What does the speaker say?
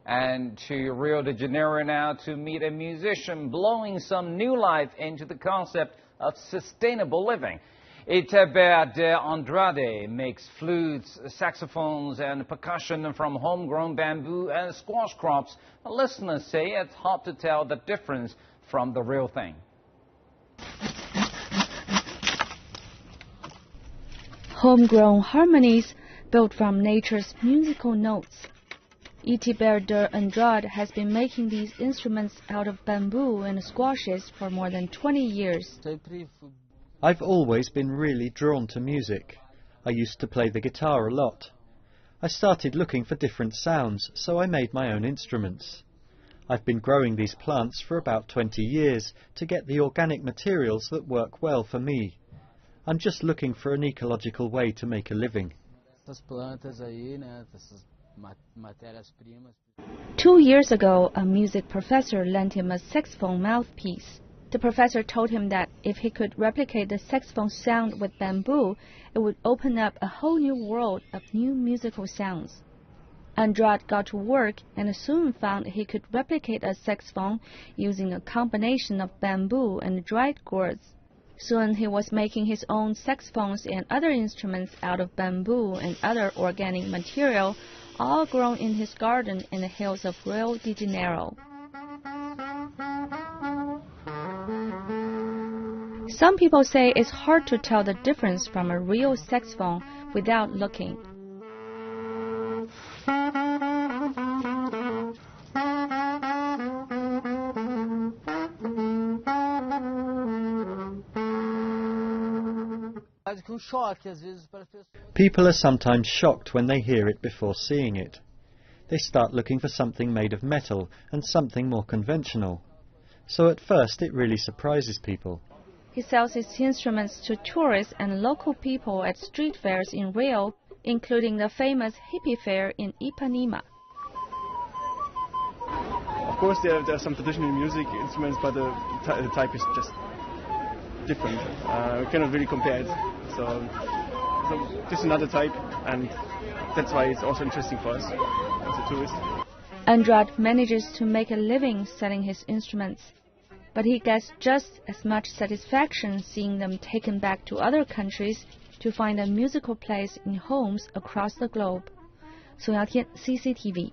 And to Rio de Janeiro now to meet a musician blowing some new life into the concept of sustainable living. Andrade makes flutes, saxophones and percussion from homegrown bamboo and squash crops. Listeners say it's hard to tell the difference from the real thing. Homegrown harmonies built from nature's musical notes. Andrade has been making these instruments out of bamboo and squashes for more than 20 years. I've always been really drawn to music. I used to play the guitar a lot. I started looking for different sounds, so I made my own instruments. I've been growing these plants for about 20 years to get the organic materials that work well for me. I'm just looking for an ecological way to make a living. 2 years ago, a music professor lent him a saxophone mouthpiece. The professor told him that if he could replicate the saxophone sound with bamboo, it would open up a whole new world of new musical sounds. Andrade got to work and soon found he could replicate a saxophone using a combination of bamboo and dried gourds. Soon he was making his own saxophones and other instruments out of bamboo and other organic material, all grown in his garden in the hills of Rio de Janeiro. Some people say it's hard to tell the difference from a real saxophone without looking. People are sometimes shocked when they hear it before seeing it. They start looking for something made of metal and something more conventional. So at first it really surprises people. He sells his instruments to tourists and local people at street fairs in Rio, including the famous hippie fair in Ipanema. Of course, there are some traditional music instruments, but the type is just different. We cannot really compare it. So this is another type, and that's why it's also interesting for us as a tourist. Andrade manages to make a living selling his instruments, but he gets just as much satisfaction seeing them taken back to other countries to find a musical place in homes across the globe. Song Yao Tian, CCTV.